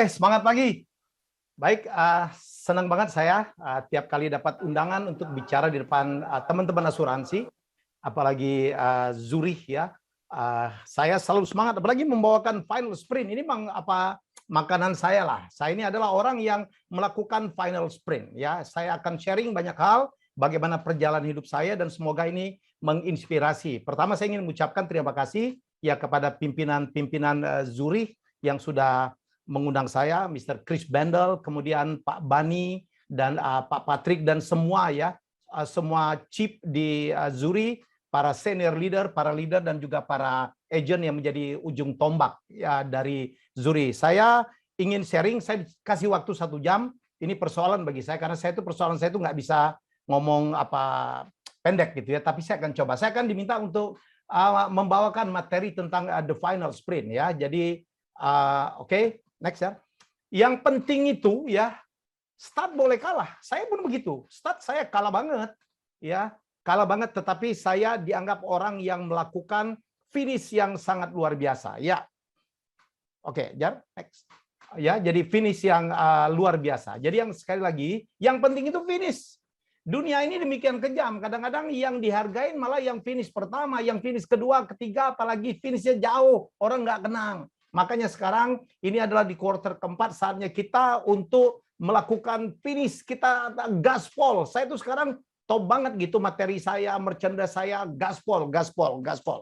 Oke, semangat pagi. Baik, senang banget saya tiap kali dapat undangan untuk bicara di depan teman-teman asuransi, apalagi Zurich ya. Saya selalu semangat, apalagi membawakan final sprint. Ini makanan saya lah. Saya ini adalah orang yang melakukan final sprint ya. Saya akan sharing banyak hal, bagaimana perjalanan hidup saya dan semoga ini menginspirasi. Pertama saya ingin mengucapkan terima kasih ya kepada pimpinan Zurich yang sudah mengundang saya, Mr. Chris Bendel, kemudian Pak Bani dan Pak Patrick dan semua ya, semua chief di Zurich, para senior leader, para leader dan juga para agent yang menjadi ujung tombak ya dari Zurich. Saya ingin sharing, saya kasih waktu 1 jam. Ini persoalan bagi saya karena persoalan saya itu nggak bisa ngomong pendek gitu ya, tapi saya akan coba. Saya akan diminta untuk membawakan materi tentang the final sprint ya. Jadi oke. Next ya. Yang penting itu ya, start boleh kalah. Saya pun begitu. Start saya kalah banget. Ya, kalah banget tetapi saya dianggap orang yang melakukan finish yang sangat luar biasa. Ya. Oke, Jar. Next. Ya, jadi finish yang luar biasa. Jadi yang sekali lagi, yang penting itu finish. Dunia ini demikian kejam. Kadang-kadang yang dihargain malah yang finish pertama, yang finish kedua, ketiga, apalagi finishnya jauh. Orang nggak kenang. Makanya sekarang ini adalah di quarter keempat saatnya kita untuk melakukan finish, kita gaspol. Saya tuh sekarang top banget gitu materi saya, merchandise saya, gaspol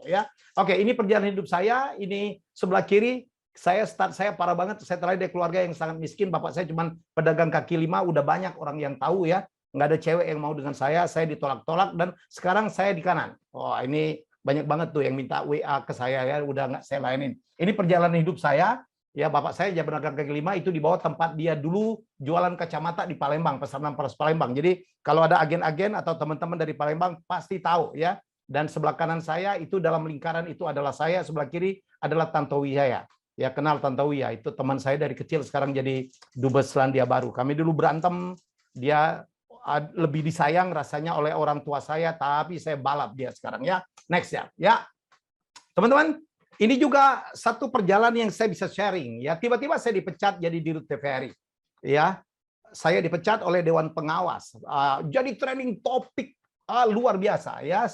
ya. Oke, ini perjalanan hidup saya, ini sebelah kiri start saya parah banget. Saya terlahir dari keluarga yang sangat miskin, bapak saya cuma pedagang kaki lima, udah banyak orang yang tahu ya. Nggak ada cewek yang mau dengan saya ditolak-tolak dan sekarang saya di kanan. Oh, ini banyak banget tuh yang minta WA ke saya ya, udah nggak saya layanin. Ini perjalanan hidup saya, ya bapak saya jadi pedagang kaki lima itu di bawah tempat dia dulu jualan kacamata di Palembang, Pasar Nampras Palembang. Jadi kalau ada agen-agen atau teman-teman dari Palembang pasti tahu ya. Dan sebelah kanan saya itu dalam lingkaran itu adalah saya, sebelah kiri adalah Tantowi saya. Ya kenal Tantowi ya, itu teman saya dari kecil sekarang jadi dubes Selandia Baru. Kami dulu berantem, dia lebih disayang rasanya oleh orang tua saya, tapi saya balap dia sekarang ya. Next ya. Ya. Teman-teman, ini juga satu perjalanan yang saya bisa sharing ya. Tiba-tiba saya dipecat jadi dirut TVRI. Ya. Saya dipecat oleh dewan pengawas. Jadi trending topik luar biasa ya.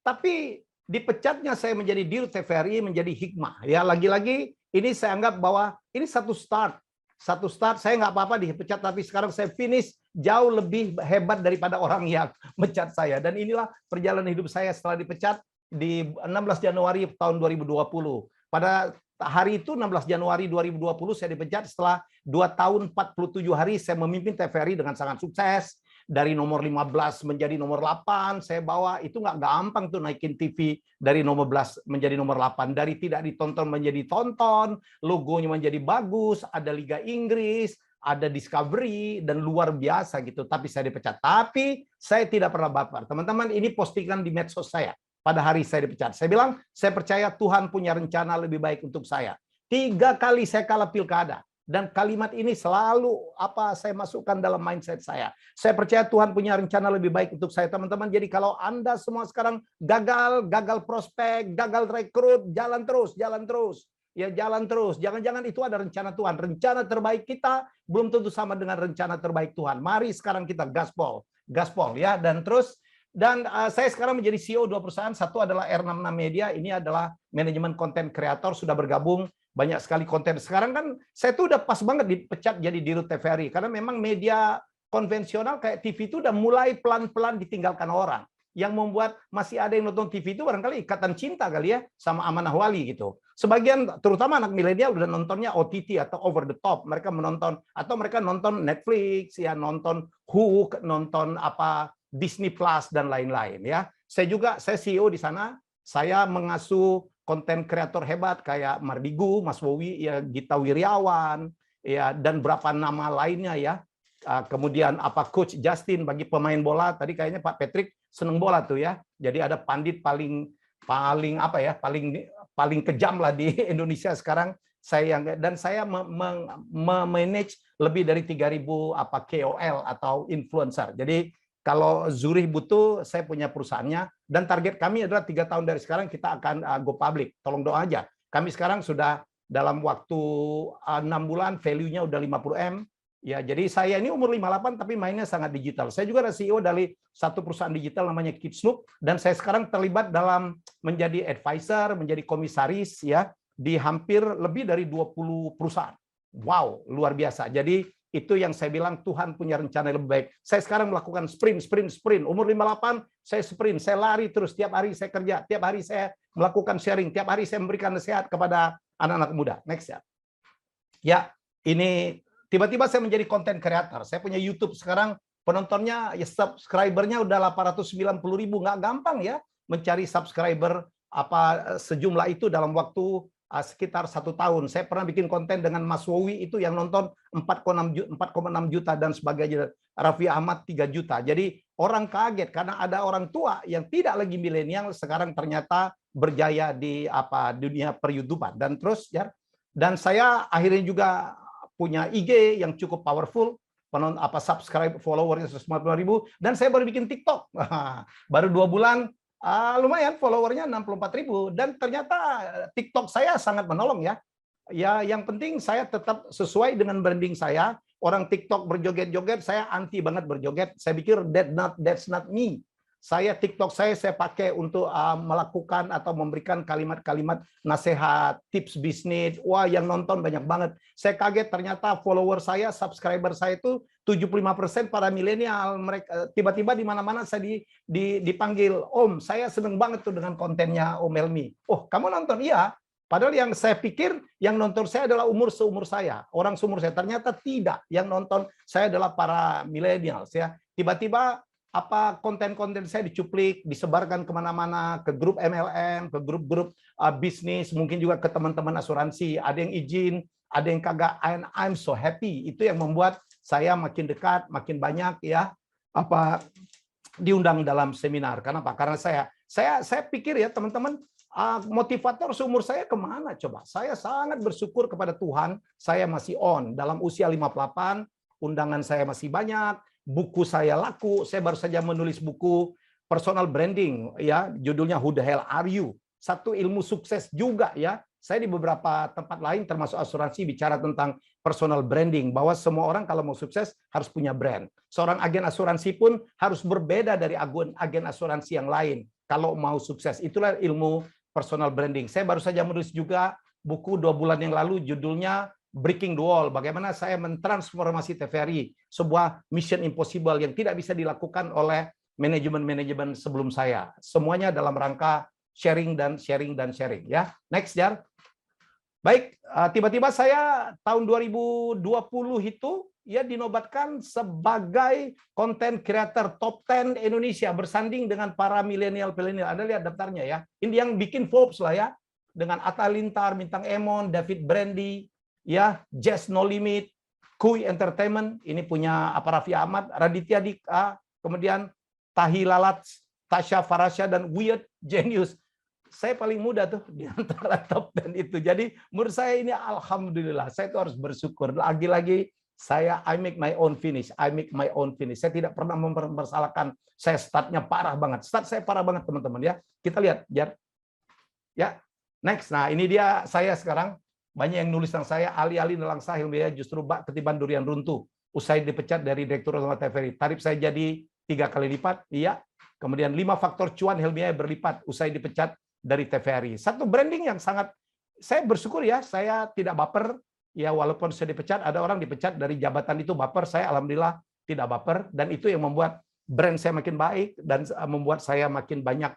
Tapi dipecatnya saya menjadi dirut TVRI menjadi hikmah ya. Lagi-lagi ini saya anggap bahwa ini satu start saya nggak apa-apa dipecat, tapi sekarang saya finish jauh lebih hebat daripada orang yang mecat saya. Dan inilah perjalanan hidup saya setelah dipecat di 16 Januari tahun 2020. Pada hari itu 16 Januari 2020 saya dipecat setelah 2 tahun 47 hari saya memimpin TVRI dengan sangat sukses. Dari nomor 15 menjadi nomor 8, saya bawa itu nggak gampang tuh naikin TV dari nomor 11 menjadi nomor 8. Dari tidak ditonton menjadi tonton, logonya menjadi bagus, ada Liga Inggris, ada Discovery, dan luar biasa gitu. Tapi saya dipecat. Tapi saya tidak pernah baper. Teman-teman, ini postingan di medsos saya pada hari saya dipecat. Saya bilang, saya percaya Tuhan punya rencana lebih baik untuk saya. 3 kali saya kalah pilkada. Dan kalimat ini selalu saya masukkan dalam mindset saya. Saya percaya Tuhan punya rencana lebih baik untuk saya, teman-teman. Jadi kalau Anda semua sekarang gagal prospek, gagal rekrut, jalan terus. Ya jalan terus. Jangan-jangan itu ada rencana Tuhan. Rencana terbaik kita belum tentu sama dengan rencana terbaik Tuhan. Mari sekarang kita gaspol ya. Dan saya sekarang menjadi CEO 2 perusahaan. Satu adalah R66 Media. Ini adalah manajemen konten kreator, sudah bergabung banyak sekali konten. Sekarang kan saya tuh udah pas banget dipecat jadi dirut TVRI karena memang media konvensional kayak TV itu udah mulai pelan-pelan ditinggalkan orang. Yang membuat masih ada yang nonton TV itu barangkali ikatan cinta kali ya sama amanah wali gitu. Sebagian terutama anak milenial udah nontonnya OTT atau over the top. Mereka menonton atau mereka nonton Netflix ya, nonton Hook, nonton Disney Plus dan lain-lain ya. Saya CEO di sana. Saya mengasuh konten kreator hebat kayak Mardigu, Mas Wowi, ya Gita Wirjawan, ya dan berapa nama lainnya ya. Kemudian Coach Justin bagi pemain bola. Tadi kayaknya Pak Patrick seneng bola tuh ya. Jadi ada pandit paling kejam lah di Indonesia sekarang. Saya memanage lebih dari 3.000 KOL atau influencer. Jadi kalau Zurich butuh, saya punya perusahaannya. Dan target kami adalah 3 tahun dari sekarang kita akan go public. Tolong doa aja. Kami sekarang sudah dalam waktu 6 bulan value-nya udah 50M. Ya, jadi saya ini umur 58 tapi mainnya sangat digital. Saya juga ada CEO dari satu perusahaan digital namanya Kidsnook, dan saya sekarang terlibat dalam menjadi advisor, menjadi komisaris ya di hampir lebih dari 20 perusahaan. Wow, luar biasa. Jadi itu yang saya bilang Tuhan punya rencana yang lebih baik. Saya sekarang melakukan sprint. Umur 58 saya sprint, saya lari terus, tiap hari saya kerja, tiap hari saya melakukan sharing, tiap hari saya memberikan nasihat kepada anak-anak muda. Next ya. Ya, ini tiba-tiba saya menjadi content creator. Saya punya YouTube sekarang, penontonnya, ya subscribernya udah 890.000. Nggak gampang ya mencari subscriber sejumlah itu dalam waktu sekitar 1 tahun. Saya pernah bikin konten dengan Mas Wowi itu yang nonton 4,6 juta dan sebagainya. Raffi Ahmad 3 juta. Jadi orang kaget karena ada orang tua yang tidak lagi milenial sekarang ternyata berjaya di dunia per-YouTubean. Dan terus ya, dan saya akhirnya juga punya IG yang cukup powerful, subscribe followernya 150.000, dan saya baru bikin TikTok. Baru 2 bulan, lumayan followernya 64.000, dan ternyata TikTok saya sangat menolong ya. Ya, yang penting saya tetap sesuai dengan branding saya. Orang TikTok berjoget-joget, saya anti banget berjoget. Saya pikir that's not me. TikTok saya pakai untuk melakukan atau memberikan kalimat-kalimat nasihat, tips bisnis. Wah, yang nonton banyak banget. Saya kaget ternyata follower saya, subscriber saya itu 75% para milenial. Mereka tiba-tiba di mana-mana saya dipanggil, "Om, saya seneng banget tuh dengan kontennya Om Helmi." "Oh, kamu nonton?" "Iya." Padahal yang saya pikir yang nonton saya adalah seumur saya, orang seumur saya. Ternyata tidak. Yang nonton saya adalah para milenial ya. Tiba-tiba konten-konten saya dicuplik, disebarkan kemana-mana, ke grup MLM, ke grup-grup bisnis, mungkin juga ke teman-teman asuransi. Ada yang izin, ada yang kagak. I'm so happy. Itu yang membuat saya makin dekat, makin banyak ya diundang dalam seminar. Kenapa? Karena saya pikir ya teman-teman, motivator seumur saya kemana coba? Saya sangat bersyukur kepada Tuhan, saya masih on. Dalam usia 58, undangan saya masih banyak, buku saya laku. Saya baru saja menulis buku personal branding ya, judulnya Who the Hell Are You? Satu ilmu sukses juga ya. Saya di beberapa tempat lain termasuk asuransi bicara tentang personal branding, bahwa semua orang kalau mau sukses harus punya brand. Seorang agen asuransi pun harus berbeda dari agen asuransi yang lain kalau mau sukses. Itulah ilmu personal branding. Saya baru saja menulis juga buku 2 bulan yang lalu, judulnya Breaking the Wall, bagaimana saya mentransformasi TVRI, sebuah mission impossible yang tidak bisa dilakukan oleh manajemen-manajemen sebelum saya. Semuanya dalam rangka sharing dan sharing dan sharing ya. Next, Jar. Baik, tiba-tiba saya tahun 2020 itu ya dinobatkan sebagai content creator top 10 Indonesia, bersanding dengan para milenial-milenial. Anda lihat daftarnya ya. Ini yang bikin Forbes lah ya, dengan Atta Lintar, Bintang Emon, David Brandy, ya, Jazz No Limit, Kui Entertainment, ini punya Raffi Ahmad, Raditya Dika, kemudian Tahi Lalat, Tasha Farasha, dan Weird Genius. Saya paling muda tuh di antara top 10 itu. Jadi menurut saya ini alhamdulillah, saya itu harus bersyukur. Lagi-lagi I make my own finish. Saya tidak pernah mempermasalahkan saya startnya parah banget. Start saya parah banget teman-teman ya. Kita lihat ya. Next. Nah, ini dia saya sekarang. Banyak yang nulis tentang saya, alih-alih nelang sahil justru bak ketiban durian runtuh. Usai dipecat dari Direktur Utama TVRI. Tarif saya jadi 3 kali lipat, iya. Kemudian 5 faktor cuan Helmi berlipat usai dipecat dari TVRI. Satu branding yang sangat, saya bersyukur ya, saya tidak baper. Ya, walaupun saya dipecat, ada orang dipecat dari jabatan itu baper, saya alhamdulillah tidak baper. Dan itu yang membuat brand saya makin baik, dan membuat saya makin banyak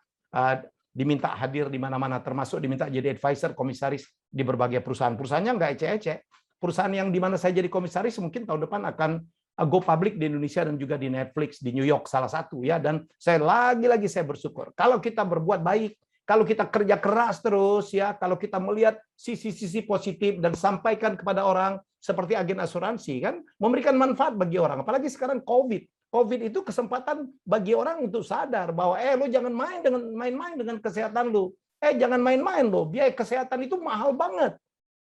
diminta hadir di mana-mana, termasuk diminta jadi advisor, komisaris di berbagai perusahaan. Perusahaannya nggak ecek-ecek. Perusahaan yang di mana saya jadi komisaris mungkin tahun depan akan go public di Indonesia dan juga di Netflix di New York salah satu ya. Dan saya lagi-lagi saya bersyukur kalau kita berbuat baik, kalau kita kerja keras terus ya, kalau kita melihat sisi-sisi positif dan sampaikan kepada orang seperti agen asuransi kan, memberikan manfaat bagi orang. Apalagi sekarang COVID itu kesempatan bagi orang untuk sadar bahwa lo jangan main-main dengan kesehatan lo. Jangan main-main lo. Biaya kesehatan itu mahal banget.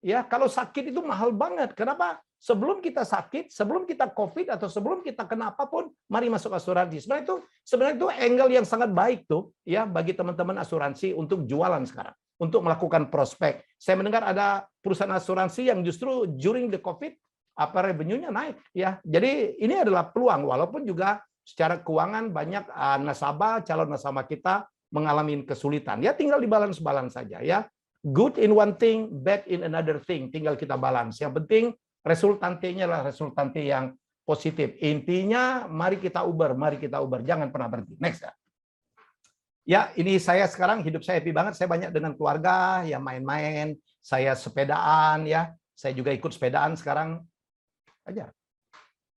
Ya, kalau sakit itu mahal banget. Kenapa? Sebelum kita sakit, sebelum kita COVID atau sebelum kita kena apapun, mari masuk asuransi. Sebenarnya itu angle yang sangat baik tuh ya bagi teman-teman asuransi untuk jualan sekarang. untuk melakukan prospek. Saya mendengar ada perusahaan asuransi yang justru during the COVID revenue-nya naik ya. Jadi ini adalah peluang walaupun juga secara keuangan banyak nasabah, calon nasabah kita mengalami kesulitan. Ya tinggal dibalance-balance saja ya. Good in one thing, bad in another thing. Tinggal kita balance. Yang penting resultantenya adalah resultante yang positif. Intinya mari kita Uber, jangan pernah berhenti. Next ya. Ya, ini saya sekarang hidup saya happy banget. Saya banyak dengan keluarga, ya main-main, saya sepedaan ya. Saya juga ikut sepedaan sekarang aja.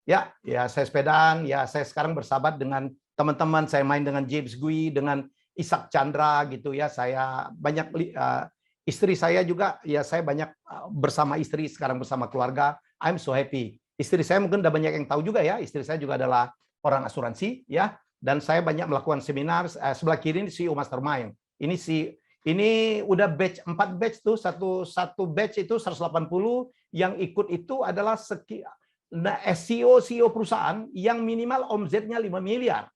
Ya, saya sepedaan, ya saya sekarang bersahabat dengan teman-teman, saya main dengan James Gui, dengan Ishak Chandra gitu ya. Saya banyak istri saya juga, ya saya banyak bersama istri, sekarang bersama keluarga. I'm so happy. Istri saya mungkin udah banyak yang tahu juga ya, istri saya juga adalah orang asuransi ya, dan saya banyak melakukan seminar. Sebelah kiri ini CEO Mastermind. Ini udah batch 4 batch tuh, satu batch itu 180, yang ikut itu adalah CEO perusahaan yang minimal omzetnya 5 miliar.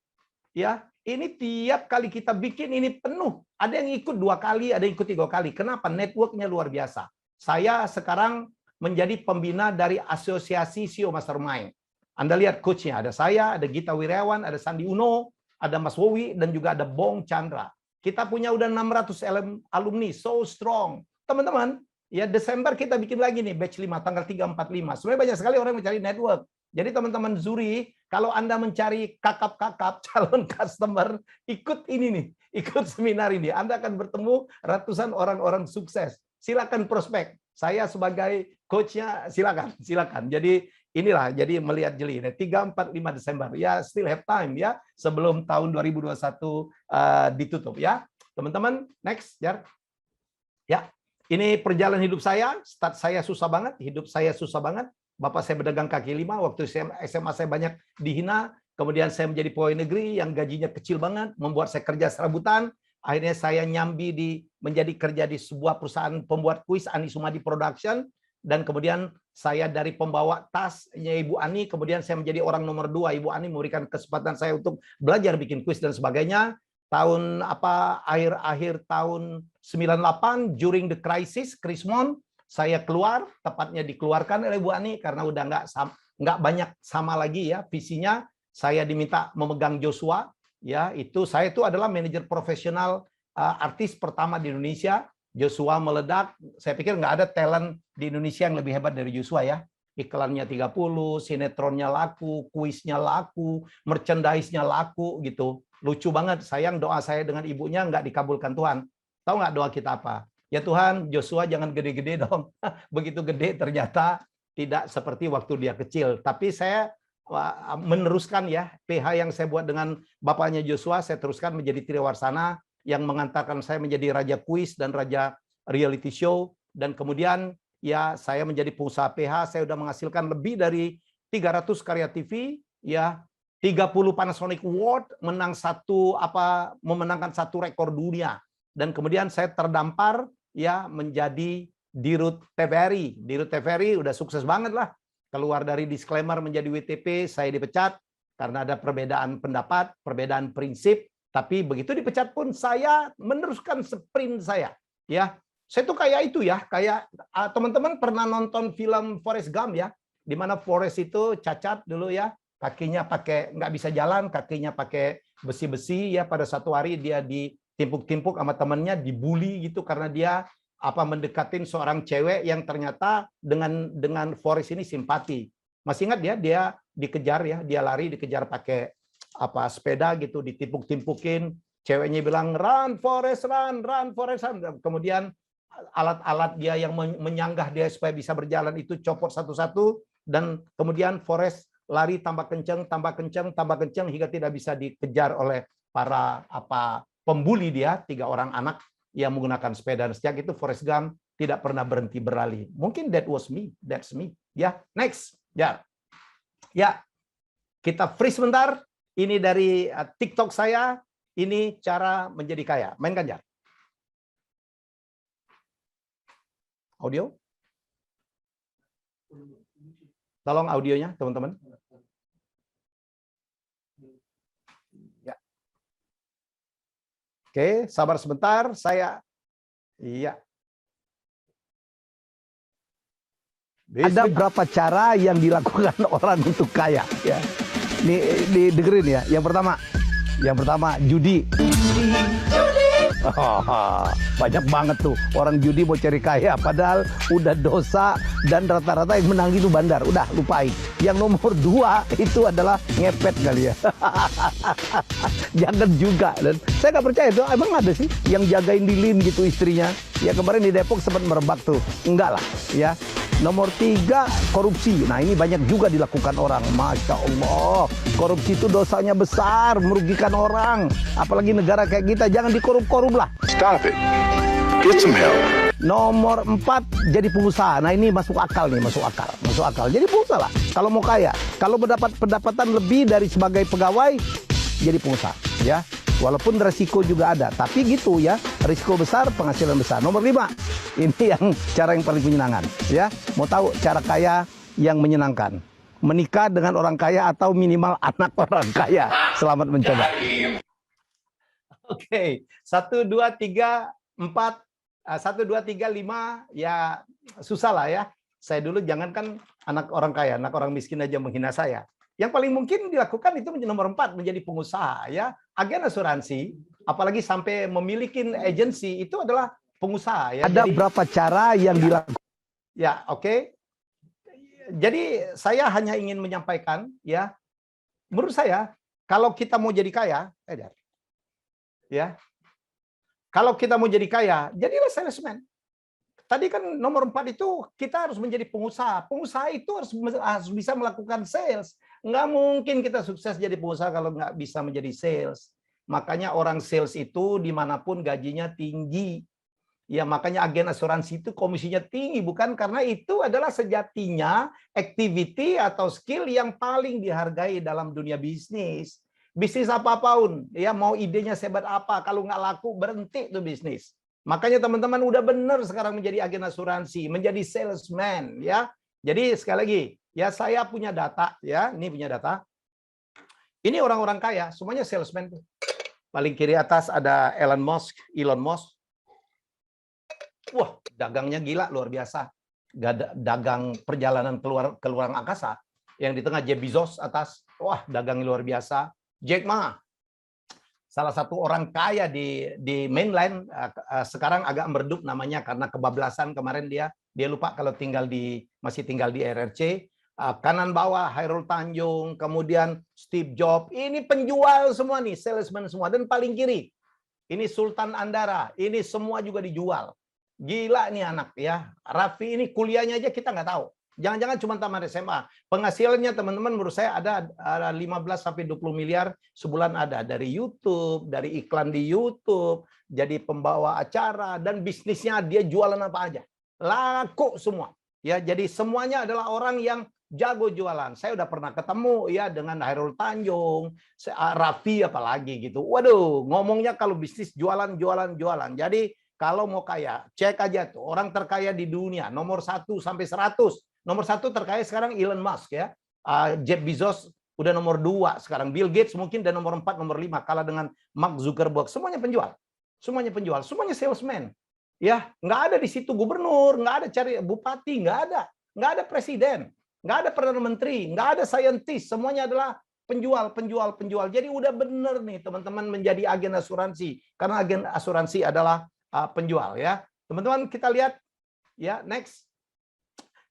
Ya, ini tiap kali kita bikin ini penuh. Ada yang ikut 2 kali, ada yang ikut 3 kali. Kenapa? Networknya luar biasa. Saya sekarang menjadi pembina dari Asosiasi CEO Mastermind. Anda lihat coachnya, ada saya, ada Gita Wirawan, ada Sandi Uno, ada Mas Wowi, dan juga ada Bong Chandra. Kita punya udah 600 alumni, so strong. Teman-teman, ya Desember kita bikin lagi nih, batch 5, tanggal 3, 4, 5. Sebenarnya banyak sekali orang mencari network. Jadi teman-teman Zuri, kalau Anda mencari kakap-kakap calon customer, ikut ini nih, ikut seminar ini. Anda akan bertemu ratusan orang-orang sukses. Silakan prospek. Saya sebagai coachnya, silakan. Jadi inilah, jadi melihat jeli. 3, 4, 5 Desember. Ya, still have time ya, sebelum tahun 2021 ditutup ya. Teman-teman, next, Jar. Ya, ini perjalanan hidup saya. Start saya susah banget, hidup saya susah banget. Bapak saya berdagang kaki lima, waktu SMA saya banyak dihina, kemudian saya menjadi pegawai negeri yang gajinya kecil banget, membuat saya kerja serabutan. Akhirnya saya nyambi menjadi kerja di sebuah perusahaan pembuat kuis, Ani Sumadi Production, dan kemudian saya dari pembawa tasnya Ibu Ani, kemudian saya menjadi orang nomor 2. Ibu Ani memberikan kesempatan saya untuk belajar bikin kuis dan sebagainya. Tahun akhir tahun 98, during the crisis, Krismon, saya keluar, tepatnya dikeluarkan oleh Bu Ani karena udah nggak banyak sama lagi ya visinya. Saya diminta memegang Joshua, ya saya itu adalah manajer profesional artis pertama di Indonesia. Joshua meledak. Saya pikir nggak ada talent di Indonesia yang lebih hebat dari Joshua ya. Iklannya 30, sinetronnya laku, kuisnya laku, merchandise-nya laku gitu. Lucu banget. Sayang doa saya dengan ibunya nggak dikabulkan Tuhan. Tahu nggak doa kita apa? Ya Tuhan, Joshua jangan gede-gede dong. Begitu gede ternyata tidak seperti waktu dia kecil. Tapi saya meneruskan ya, PH yang saya buat dengan bapaknya Joshua, saya teruskan menjadi Triwarsana yang mengantarkan saya menjadi raja kuis dan raja reality show. Dan kemudian ya saya menjadi pengusaha PH, saya sudah menghasilkan lebih dari 300 karya TV, ya 30 Panasonic Award, memenangkan satu rekor dunia. Dan kemudian saya terdampar ya menjadi Dirut TVRI. Dirut TVRI udah sukses banget lah. Keluar dari disclaimer menjadi WTP, saya dipecat karena ada perbedaan pendapat, perbedaan prinsip. Tapi begitu dipecat pun saya meneruskan sprint saya. Ya, saya tuh kayak itu ya, kayak teman-teman pernah nonton film Forrest Gump ya, di mana Forrest itu cacat dulu ya, kakinya nggak bisa jalan, kakinya pakai besi-besi ya. Pada satu hari dia ditimpuk-timpuk sama temannya, dibully gitu karena dia mendekatin seorang cewek yang ternyata dengan Forrest ini simpati. Masih ingat ya, dia dikejar ya, dia lari dikejar pakai sepeda gitu, ditimpuk-timpukin. Ceweknya bilang run Forrest, run Forrest, run. Kemudian alat-alat dia yang menyanggah dia supaya bisa berjalan itu copot satu-satu, dan kemudian Forrest lari tambah kencang hingga tidak bisa dikejar oleh para pembuli dia, 3 orang anak yang menggunakan sepeda. Sejak itu Forrest Gump tidak pernah berhenti berlari. Mungkin that's me. Ya, next. Ya, kita freeze sebentar. Ini dari TikTok saya. Ini cara menjadi kaya. Mainkan ya. Audio. Tolong audionya, teman-teman. Ya. Oke, sabar sebentar. Saya Iya. Ada berapa cara yang dilakukan orang untuk kaya? Ya. Nih dengerin ya. Yang pertama judi. Banyak banget tuh orang judi mau cari kaya, padahal udah dosa dan rata-rata yang menang itu bandar. Udah lupain. Yang nomor 2 itu adalah ngepet kali ya. Jangan juga. Dan saya nggak percaya tuh emang ada sih yang jagain lilin gitu istrinya. Ya kemarin di Depok sempat merebak tuh. Enggak lah ya. Nomor 3, korupsi. Nah ini banyak juga dilakukan orang. Masya Allah. Korupsi itu dosanya besar, merugikan orang. Apalagi negara kayak kita, jangan dikorup-korup lah. Stop it. Get some help. Nomor 4, jadi pengusaha. Nah ini masuk akal nih, masuk akal. Jadi pengusaha lah. Kalau mau kaya, kalau mendapat pendapatan lebih dari sebagai pegawai, jadi pengusaha. Ya, walaupun resiko juga ada. Tapi gitu ya, risiko besar, penghasilan besar. Nomor 5, ini yang cara yang paling menyenangkan. Ya, mau tahu cara kaya yang menyenangkan? Menikah dengan orang kaya atau minimal anak orang kaya. Selamat mencoba. Oke, 1, 2, 3, 4, 1, 2, 3, 5, ya susah lah ya. Saya dulu jangankan anak orang kaya, anak orang miskin aja menghina saya. Yang paling mungkin dilakukan itu nomor 4, menjadi pengusaha ya. Agen asuransi, apalagi sampai memiliki agensi, itu adalah pengusaha ya. Ada berapa cara yang dilakukan? Ya, oke. Jadi saya hanya ingin menyampaikan ya, menurut saya kalau kita mau jadi kaya, ya, kalau kita mau jadi kaya, jadilah salesman. Tadi kan nomor 4 itu kita harus menjadi pengusaha. Pengusaha itu harus bisa melakukan sales. Nggak mungkin kita sukses jadi pengusaha kalau nggak bisa menjadi sales. Makanya orang sales itu dimanapun gajinya tinggi. Ya makanya agen asuransi itu komisinya tinggi, bukan karena itu adalah sejatinya activity atau skill yang paling dihargai dalam dunia bisnis. Bisnis apapun, ya mau idenya sehebat apa, kalau nggak laku berhenti tuh bisnis. Makanya teman-teman udah benar sekarang menjadi agen asuransi, menjadi salesman ya. Jadi sekali lagi, ya saya punya data ya, ini punya data. Ini orang-orang kaya, semuanya salesman tuh. Paling kiri atas ada Elon Musk. Wah, dagangnya gila luar biasa. Dagang perjalanan ke luar angkasa. Yang di tengah Jeff Bezos atas, wah dagangnya luar biasa. Jack Ma, salah satu orang kaya di mainland, sekarang agak meredup namanya karena kebablasan kemarin dia lupa kalau masih tinggal di RRC. Kanan bawah Hairul Tanjung, kemudian Steve Jobs, ini penjual semua nih, salesman semua. Dan paling kiri, ini Sultan Andara, ini semua juga dijual. Gila nih anak ya. Raffi ini kuliahnya aja kita nggak tahu. Jangan-jangan cuma tamat SMA. Penghasilannya teman-teman menurut saya ada 15-20 miliar sebulan ada. Dari YouTube, dari iklan di YouTube, jadi pembawa acara, dan bisnisnya dia jualan apa aja. Laku semua. Ya, jadi semuanya adalah orang yang jago jualan. Saya udah pernah ketemu ya dengan Hairul Tanjung, Raffi apalagi gitu. Waduh, ngomongnya kalau bisnis jualan. Jadi kalau mau kaya, cek aja tuh orang terkaya di dunia nomor 1 sampai 100. Nomor 1 terkaya sekarang Elon Musk ya. Jeff Bezos udah nomor 2 sekarang. Bill Gates mungkin dan nomor 4, nomor 5 kalah dengan Mark Zuckerberg. Semuanya penjual. Semuanya salesman. Ya, nggak ada di situ gubernur, nggak ada cari bupati, nggak ada presiden, nggak ada perdana menteri, nggak ada saintis. Semuanya adalah penjual. Jadi udah bener nih teman-teman menjadi agen asuransi, karena agen asuransi adalah penjual ya. Teman-teman kita lihat ya, next.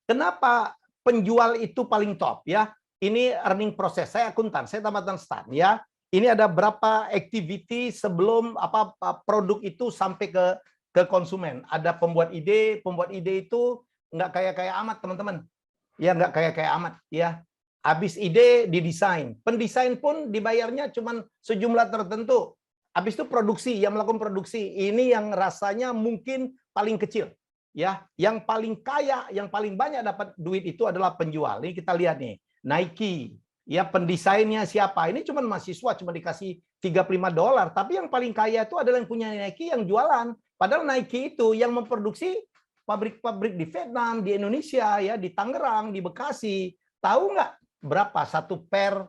Kenapa penjual itu paling top ya? Ini earning process. Saya akuntan, saya tamatan stan ya. Ini ada berapa activity sebelum produk itu sampai ke konsumen. Ada pembuat ide itu nggak kayak amat teman-teman. Ya nggak kayak amat ya. Habis ide didesain. Pendesain pun dibayarnya cuma sejumlah tertentu. Habis itu produksi, yang melakukan produksi. Ini yang rasanya mungkin paling kecil. Ya, yang paling kaya, yang paling banyak dapat duit itu adalah penjual. Ini kita lihat nih, Nike. Ya, pendesainnya siapa? Ini cuma mahasiswa, cuma dikasih $35. Tapi yang paling kaya itu adalah yang punya Nike, yang jualan. Padahal Nike itu yang memproduksi pabrik-pabrik di Vietnam, di Indonesia, ya, di Tangerang, di Bekasi. Tahu nggak berapa satu pair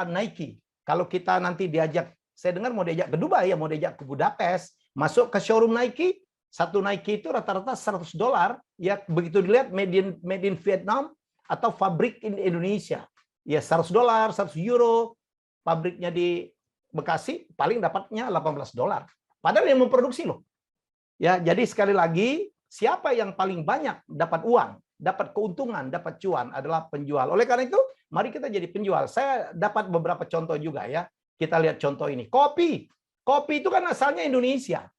Nike? Kalau kita nanti diajak, saya dengar mau diajak ke Dubai, ya mau diajak ke Budapest, masuk ke showroom Nike, Satu Nike itu rata-rata $100. Ya, begitu dilihat made in Vietnam atau fabrik in Indonesia. Ya, $100, €100. Pabriknya di Bekasi paling dapatnya $18. Padahal yang memproduksi loh. Ya, jadi sekali lagi siapa yang paling banyak dapat uang, dapat keuntungan, dapat cuan adalah penjual. Oleh karena itu, mari kita jadi penjual. Saya dapat beberapa contoh juga ya. Kita lihat contoh ini. Kopi. Kopi itu kan asalnya Indonesia.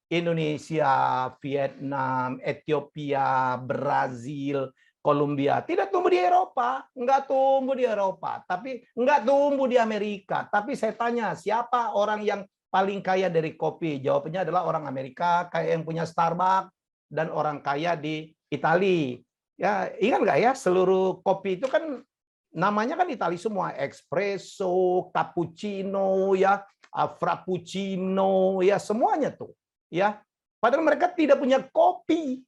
Indonesia, Vietnam, Ethiopia, Brazil, Kolombia. Tidak tumbuh di Eropa, nggak tumbuh di Eropa, tapi nggak tumbuh di Amerika. Tapi saya tanya, siapa orang yang paling kaya dari kopi? Jawabannya adalah orang Amerika, kayak yang punya Starbucks, dan orang kaya di Italia. Ya, ingat nggak ya, seluruh kopi itu kan namanya kan Italia semua, espresso, cappuccino, ya, frappuccino, ya semuanya tuh. Ya, padahal mereka tidak punya kopi.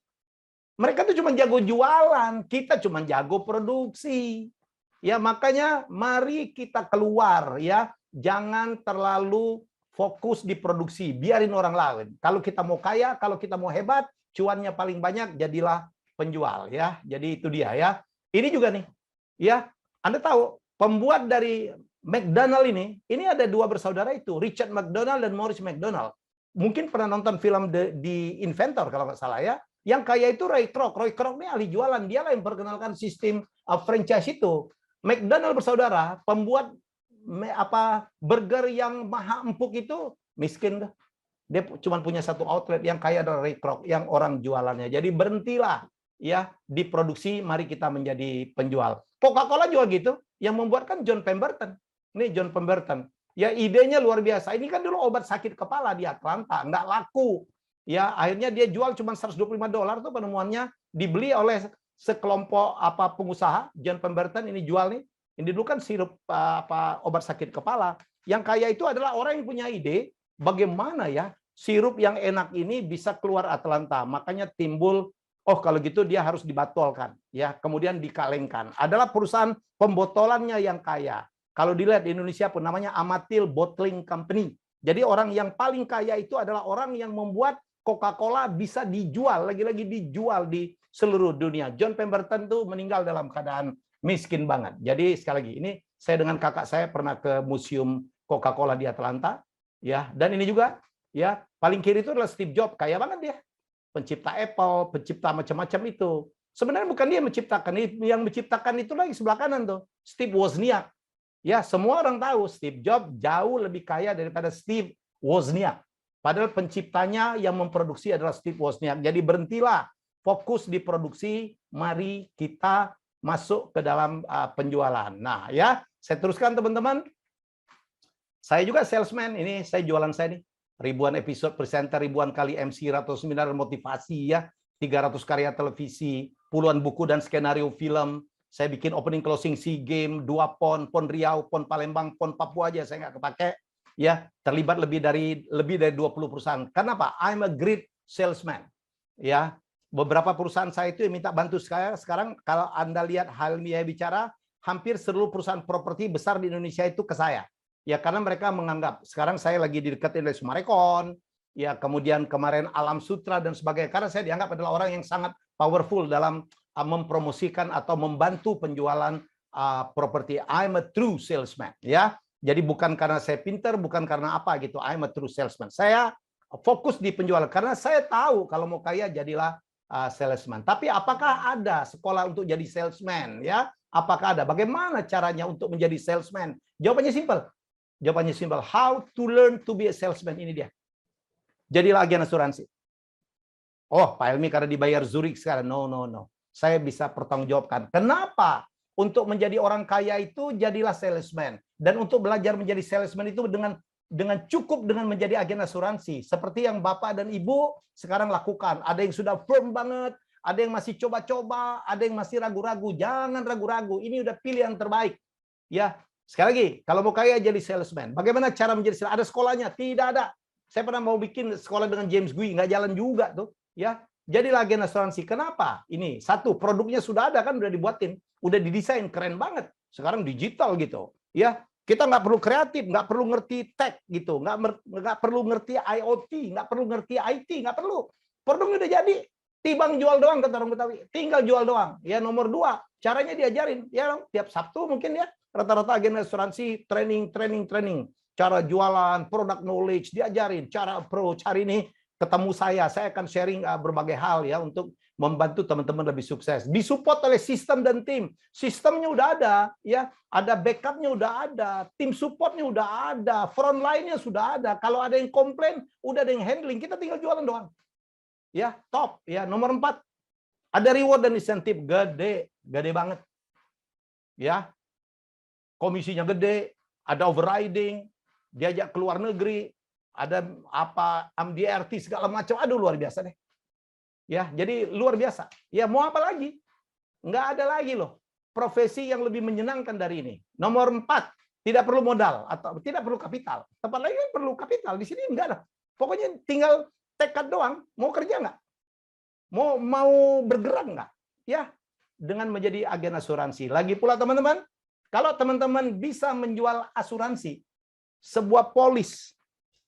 Mereka tuh cuma jago jualan, kita cuma jago produksi. Ya, makanya mari kita keluar ya. Jangan terlalu fokus di produksi, biarin orang lain. Kalau kita mau kaya, kalau kita mau hebat, cuannya paling banyak, jadilah penjual ya. Jadi itu dia ya. Ini juga nih. Ya, Anda tahu pembuat dari McDonald ini ada dua bersaudara itu, Richard McDonald dan Maurice McDonald. Mungkin pernah nonton film The Inventor kalau nggak salah ya. Yang kaya itu Roy Kroc. Roy Kroc ini ahli jualan. Dialah yang memperkenalkan sistem franchise itu. McDonald bersaudara, pembuat burger yang maha empuk itu miskin. Dia cuma punya satu outlet. Yang kaya adalah Roy Kroc, yang orang jualannya. Jadi berhentilah ya diproduksi. Mari kita menjadi penjual. Coca-Cola juga gitu. Yang membuat kan John Pemberton. Ini John Pemberton. Ya idenya luar biasa. Ini kan dulu obat sakit kepala di Atlanta, nggak laku. Ya akhirnya dia jual cuma $125 tuh penemuannya, dibeli oleh sekelompok pengusaha. John Pemberton ini jual nih. Ini dulu kan sirup obat sakit kepala. Yang kaya itu adalah orang yang punya ide bagaimana ya sirup yang enak ini bisa keluar Atlanta. Makanya timbul kalau gitu dia harus dibatolkan ya, kemudian dikalengkan. Adalah perusahaan pembotolannya yang kaya. Kalau dilihat di Indonesia pun namanya Amatil Bottling Company. Jadi orang yang paling kaya itu adalah orang yang membuat Coca-Cola bisa dijual, lagi-lagi dijual di seluruh dunia. John Pemberton tuh meninggal dalam keadaan miskin banget. Jadi sekali lagi, ini saya dengan kakak saya pernah ke museum Coca-Cola di Atlanta, ya. Dan ini juga, ya paling kiri itu adalah Steve Jobs, kaya banget dia, pencipta Apple, pencipta macam-macam itu. Sebenarnya bukan dia menciptakan, yang menciptakan itu lagi sebelah kanan tuh, Steve Wozniak. Ya, semua orang tahu Steve Jobs jauh lebih kaya daripada Steve Wozniak. Padahal penciptanya yang memproduksi adalah Steve Wozniak. Jadi berhentilah fokus di produksi, mari kita masuk ke dalam penjualan. Nah, ya, saya teruskan teman-teman. Saya juga salesman, ini saya jualan saya nih. Ribuan episode presenter, ribuan kali MC, ratusan seminar motivasi ya, 300 karya televisi, puluhan buku dan skenario film. Saya bikin opening closing SEA Games, 2 PON Riau, PON Palembang, PON Papua aja saya nggak kepake. Ya, terlibat lebih dari 20 perusahaan. Kenapa? I'm a great salesman. Ya, beberapa perusahaan saya itu yang minta bantu saya. Sekarang kalau Anda lihat Halmia bicara, hampir seluruh perusahaan properti besar di Indonesia itu ke saya. Ya, karena mereka menganggap sekarang saya lagi dideketin oleh Sumarekon, ya kemudian kemarin Alam Sutra dan sebagainya. Karena saya dianggap adalah orang yang sangat powerful dalam mempromosikan atau membantu penjualan properti. I'm a true salesman, ya. Jadi bukan karena saya pintar, bukan karena apa gitu. I'm a true salesman. Saya fokus di penjualan karena saya tahu kalau mau kaya jadilah salesman. Tapi apakah ada sekolah untuk jadi salesman? Ya, apakah ada? Bagaimana caranya untuk menjadi salesman? Jawabannya simpel. Jawabannya simpel. How to learn to be a salesman, ini dia. Jadilah agen asuransi. Oh, Pak Helmi karena dibayar Zurich sekarang. No. Saya bisa pertanggungjawabkan. Kenapa? Untuk menjadi orang kaya itu jadilah salesman. Dan untuk belajar menjadi salesman itu dengan cukup dengan menjadi agen asuransi. Seperti yang Bapak dan Ibu sekarang lakukan. Ada yang sudah firm banget, ada yang masih coba-coba, ada yang masih ragu-ragu. Jangan ragu-ragu. Ini udah pilihan terbaik. Ya, sekali lagi, kalau mau kaya jadi salesman. Bagaimana cara menjadi salesman? Ada sekolahnya? Tidak ada. Saya pernah mau bikin sekolah dengan James Gui, nggak jalan juga tuh. Ya, jadilah agen asuransi. Kenapa? Ini satu, produknya sudah ada kan, udah dibuatin, udah didesain keren banget. Sekarang digital gitu. Ya, kita nggak perlu kreatif, nggak perlu ngerti tech gitu, nggak perlu ngerti IoT, nggak perlu ngerti IT, nggak perlu. Produknya udah jadi, tibang jual doang kata orang Betawi, tinggal jual doang. Ya nomor 2, caranya diajarin. Ya tiap Sabtu mungkin ya rata-rata agen asuransi training, cara jualan, product knowledge diajarin, cara approach. Hari ini ketemu saya akan sharing berbagai hal ya untuk membantu teman-teman lebih sukses. Disupport oleh sistem dan tim. Sistemnya udah ada, ya, ada backupnya udah ada, tim supportnya udah ada, front line-nya sudah ada. Kalau ada yang komplain, udah ada yang handling, kita tinggal jualan doang. Ya, top. Ya, nomor 4, ada reward dan insentif gede banget. Ya, komisinya gede, ada overriding, diajak ke luar negeri, ada apa, MDRT segala macam, aduh luar biasa deh. Ya, jadi luar biasa. Ya, mau apa lagi? Nggak ada lagi loh profesi yang lebih menyenangkan dari ini. Nomor 4, tidak perlu modal atau tidak perlu kapital. Tempat lain kan perlu kapital, di sini enggak lah. Pokoknya tinggal tekad doang, mau kerja nggak? Mau bergerak nggak? Ya, dengan menjadi agen asuransi. Lagi pula teman-teman, kalau teman-teman bisa menjual asuransi, sebuah polis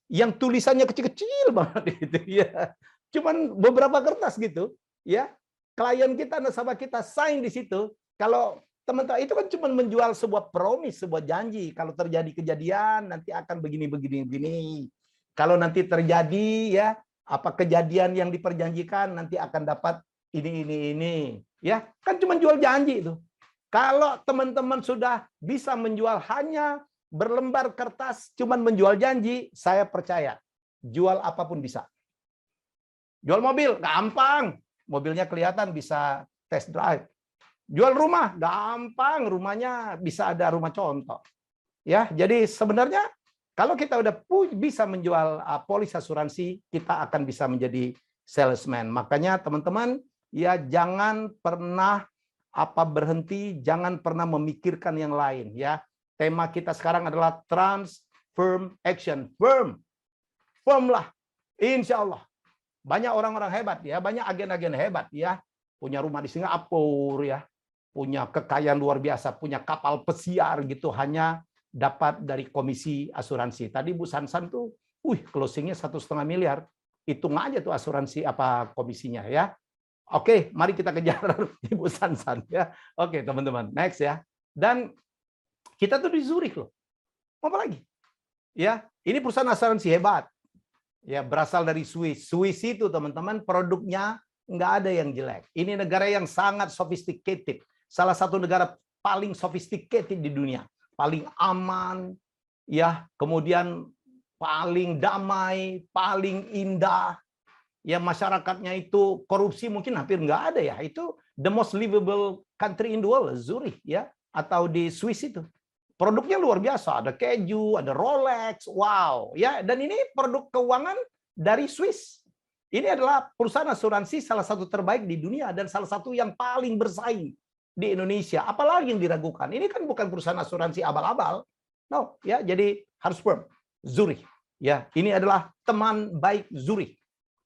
yang tulisannya kecil-kecil banget gitu ya. Cuman beberapa kertas gitu, ya. Klien kita, nasabah kita sign di situ. Kalau teman-teman itu kan cuma menjual sebuah promise, sebuah janji. Kalau terjadi kejadian nanti akan begini. Kalau nanti terjadi ya apa kejadian yang diperjanjikan nanti akan dapat ini. Ya, kan cuma jual janji itu. Kalau teman-teman sudah bisa menjual hanya berlembar kertas, cuma menjual janji, saya percaya jual apapun bisa. Jual mobil, gampang. Mobilnya kelihatan bisa test drive. Jual rumah, gampang. Rumahnya bisa ada rumah contoh. Ya, jadi sebenarnya kalau kita udah bisa menjual polis asuransi, kita akan bisa menjadi salesman. Makanya teman-teman, ya jangan pernah berhenti, jangan pernah memikirkan yang lain. Ya, tema kita sekarang adalah transform action. Firm lah, insya Allah. Banyak orang-orang hebat ya, banyak agen-agen hebat ya, punya rumah di Singapura ya, punya kekayaan luar biasa, punya kapal pesiar gitu, hanya dapat dari komisi asuransi. Tadi Bu Sansan tuh, closingnya 1,5 miliar, hitung aja tuh asuransi apa komisinya ya. Oke, mari kita kejar Ibu Sansan ya. Oke teman-teman, next ya. Dan kita tuh di Zurich loh, apa lagi? Ya, ini perusahaan asuransi hebat. Ya, berasal dari Swiss. Swiss itu teman-teman produknya nggak ada yang jelek. Ini negara yang sangat sophisticated. Salah satu negara paling sophisticated di dunia. Paling aman, ya, kemudian paling damai, paling indah. Ya, masyarakatnya itu korupsi mungkin hampir nggak ada ya. Itu the most livable country in the world, Zurich ya, atau di Swiss itu. Produknya luar biasa, ada keju, ada Rolex, wow, ya. Dan ini produk keuangan dari Swiss. Ini adalah perusahaan asuransi salah satu terbaik di dunia dan salah satu yang paling bersaing di Indonesia. Apalagi yang diragukan? Ini kan bukan perusahaan asuransi abal-abal, no, ya. Jadi harus firm. Zurich, ya. Ini adalah teman baik Zurich.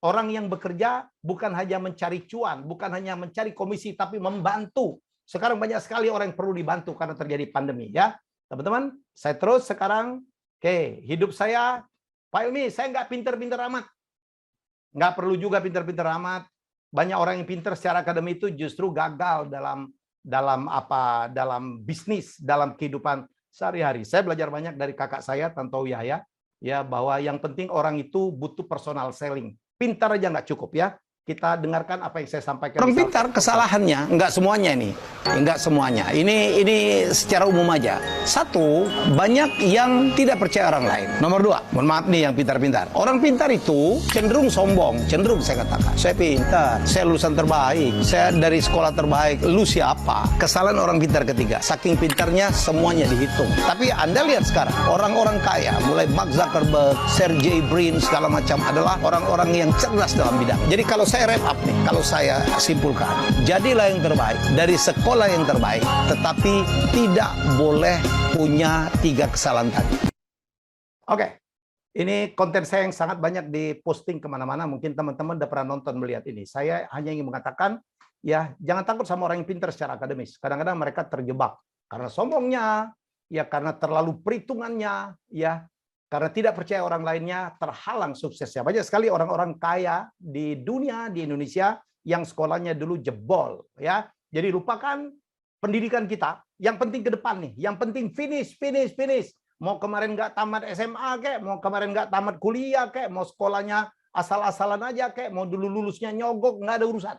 Orang yang bekerja bukan hanya mencari cuan, bukan hanya mencari komisi, tapi membantu. Sekarang banyak sekali orang yang perlu dibantu karena terjadi pandemi, ya. Teman-teman, saya terus sekarang, hidup saya, Pak Ilmi, saya nggak pinter-pinter amat. Nggak perlu juga pinter-pinter amat. Banyak orang yang pinter secara akademi itu justru gagal dalam bisnis, dalam kehidupan sehari-hari. Saya belajar banyak dari kakak saya, Tantowi Yahya, ya, bahwa yang penting orang itu butuh personal selling. Pintar aja nggak cukup ya. Kita dengarkan apa yang saya sampaikan. Orang pintar kesalahannya enggak semuanya ini. Enggak semuanya. Ini secara umum aja. Satu, banyak yang tidak percaya orang lain. Nomor 2, mohon maaf nih yang pintar-pintar. Orang pintar itu cenderung sombong, cenderung saya katakan. Saya pintar, saya lulusan terbaik, saya dari sekolah terbaik. Lu siapa? Kesalahan orang pintar ketiga. Saking pintarnya semuanya dihitung. Tapi Anda lihat sekarang, orang-orang kaya, mulai Mark Zuckerberg, Sergey Brin, segala macam adalah orang-orang yang cerdas dalam bidang. Jadi kalau saya wrap up nih, kalau saya simpulkan, jadilah yang terbaik dari sekolah yang terbaik, tetapi tidak boleh punya 3 kesalahan tadi. Oke, ini konten saya yang sangat banyak diposting kemana-mana. Mungkin teman-teman udah pernah nonton melihat ini. Saya hanya ingin mengatakan, ya jangan takut sama orang yang pintar secara akademis. Kadang-kadang mereka terjebak karena sombongnya, ya karena terlalu perhitungannya, ya Karena tidak percaya orang lainnya, terhalang suksesnya. Banyak sekali orang-orang kaya di dunia, di Indonesia, yang sekolahnya dulu jebol. Ya, jadi lupakan pendidikan kita. Yang penting ke depan nih. Yang penting finish. Mau kemarin nggak tamat SMA kek, mau kemarin nggak tamat kuliah kek, mau sekolahnya asal-asalan aja kek, mau dulu lulusnya nyogok, nggak ada urusan.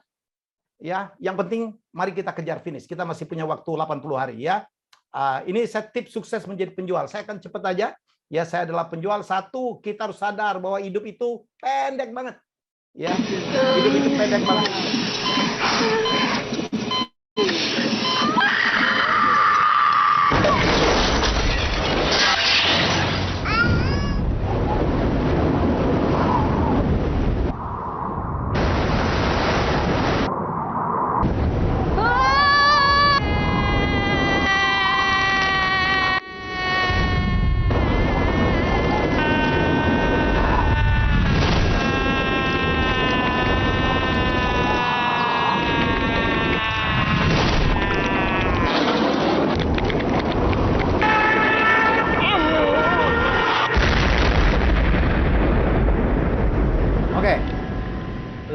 Ya, yang penting mari kita kejar finish. Kita masih punya waktu 80 hari ya. Ini saya tips sukses menjadi penjual. Saya akan cepat aja. Ya, saya adalah penjual. Satu, kita harus sadar bahwa hidup itu pendek banget. Ya, hidup itu pendek banget.